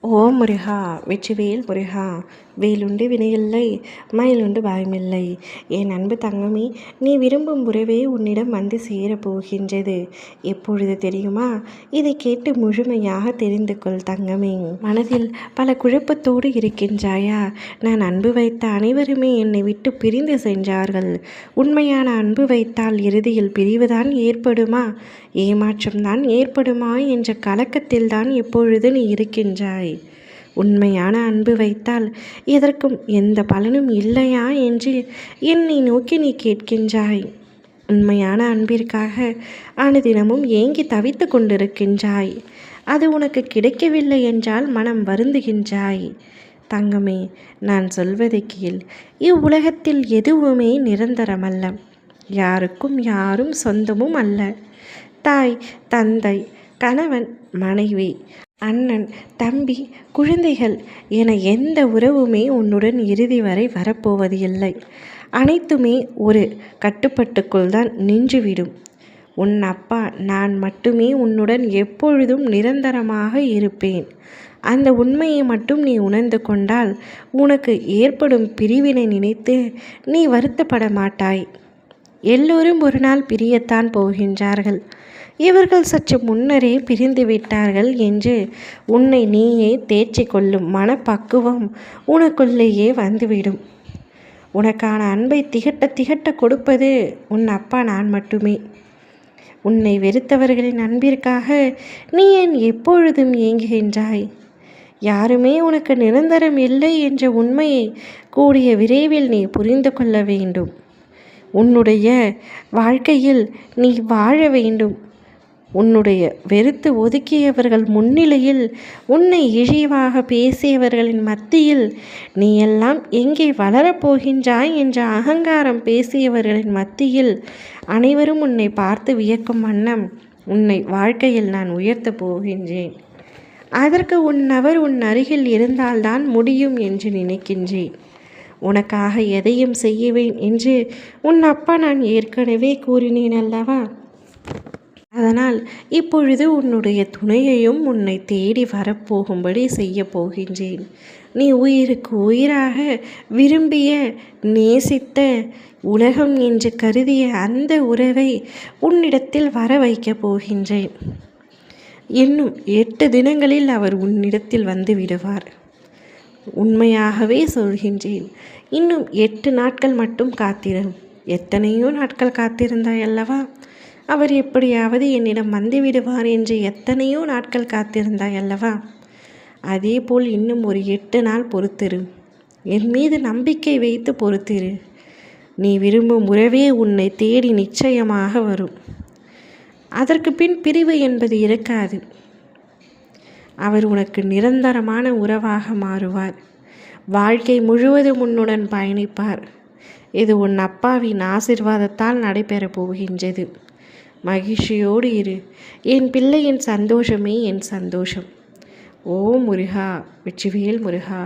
ஓம் முருகா வெற்றிவேல் முருகா. வேலுண்டு வினையில்லை, மயிலுண்டு பயமில்லை. என் அன்பு தங்கமே, நீ விரும்பும் உறவே உன்னிடம் வந்து சேரப்போகின்றது. எப்பொழுது தெரியுமா? இதை கேட்டு முழுமையாக தெரிந்து கொள் தங்கமே. மனதில் பல குழப்பத்தோடு இருக்கின்றாயா? நான் அன்பு வைத்த அனைவருமே என்னை விட்டு பிரிந்து சென்றார்கள். உண்மையான அன்பு வைத்தால் இறுதியில் பிரிவுதான் ஏற்படுமா, ஏமாற்றம்தான் ஏற்படுமா என்ற கலக்கத்தில்தான் இப்பொழுது நீ இருக்கின்றாய். உண்மையான அன்பு வைத்தால் எதற்கும் எந்த பலனும் இல்லையா என்று என்னை நோக்கி நீ கேட்கின்றாய். உண்மையான அன்பிற்காக அனுதினமும் ஏங்கி தவித்து கொண்டிருக்கின்றாய். அது உனக்கு கிடைக்கவில்லை என்றால் மனம் வருந்துகின்றாய். தங்கமே, நான் சொல்வதை கேள். இவ்வுலகத்தில் எதுவுமே நிரந்தரமல்ல. யாருக்கும் யாரும் சொந்தமும் அல்ல. தாய், தந்தை, கணவன், மனைவி, அண்ணன், தம்பி, குழந்தைகள் என எந்த உறவுமே உன்னுடன் இறுதி வரை வரப்போவது இல்லை. அனைத்துமே ஒரு கட்டுப்பட்டுக்குள் தான் நின்றுவிடும். உன் அப்பா நான் மட்டுமே உன்னுடன் எப்பொழுதும் நிரந்தரமாக இருப்பேன். அந்த உண்மையை மட்டும் நீ உணர்ந்து கொண்டால் உனக்கு ஏற்படும் பிரிவினை நினைத்து நீ வருத்தப்பட மாட்டாய். எல்லோரும் ஒரு நாள் பிரியத்தான் போகின்றார்கள். இவர்கள் சற்று முன்னரே பிரிந்து விட்டார்கள் என்று உன்னை நீயே தேற்றிக் கொள்ளும் மனப்பக்குவம் உனக்குள்ளேயே வந்துவிடும். உனக்கான அன்பை திகட்ட திகட்ட கொடுப்பது உன் அப்பா நான் மட்டுமே. உன்னை வெறுத்தவர்களின் அன்பிற்காக நீ ஏன் எப்பொழுதும் ஏங்குகின்றாய்? யாருமே உனக்கு நிரந்தரம் இல்லை என்ற உண்மையை கூடிய விரைவில் நீ புரிந்து கொள்ள வேண்டும். உன்னுடைய வாழ்க்கையில் நீ வாழ வேண்டும். உன்னுடைய வெறுத்து ஒதுக்கியவர்கள் முன்னிலையில், உன்னை இழிவாக பேசியவர்களின் மத்தியில், நீ எல்லாம் எங்கே வளரப்போகின்றாய் என்ற அகங்காரம் பேசியவர்களின் மத்தியில் அனைவரும் உன்னை பார்த்து வியக்கும் வண்ணம் உன்னை வாழ்க்கையில் நான் உயர்த்தப் போகின்றேன். அதற்கு உன் நபர் உன் அருகில் இருந்தால்தான் முடியும் என்று நினைக்கின்றேன். உனக்காக எதையும் செய்வேன் என்று உன் அப்பா நான் ஏற்கனவே கூறினேன் அல்லவா? அதனால் இப்பொழுது உன்னுடைய துணையையும் உன்னை தேடி வரப்போகும்படி செய்ய போகின்றேன். நீ உயிருக்கு உயிராக விரும்பிய, நேசித்த, உலகம் என்று கருதிய அந்த உறவை உன்னிடத்தில் வர வைக்கப் போகின்றேன். இன்னும் 8 தினங்களில் அவர் உன்னிடத்தில் வந்து விடுவார். உண்மையாகவே சொல்கின்றேன். இன்னும் 8 நாட்கள் மட்டும் காத்திரு. எத்தனையோ நாட்கள் காத்திருந்தாய் அல்லவா? அவர் எப்படியாவது என்னிடம் வந்து விடுவார் என்று எத்தனையோ நாட்கள் காத்திருந்தாய் அல்லவா? அதேபோல் இன்னும் ஒரு 8 நாள் பொறுத்திரு. என் மீது நம்பிக்கை வைத்து பொறுத்திரு. நீ விரும்பும் உறவே உன்னை தேடி நிச்சயமாக வரும். அதற்கு பின் பிரிவு என்பது இருக்காது. அவர் உனக்கு நிரந்தரமான உறவாக மாறுவார். வாழ்க்கை முழுவதும் உன்னுடன் பயணிப்பார். இது உன் அப்பாவின் ஆசிர்வாதத்தால் நடைபெறப் போகின்றது. மகிழ்ச்சியோடு இரு. என் பிள்ளையின் சந்தோஷமே என் சந்தோஷம். ஓ முருகா, வெற்றிவேல் முருகா.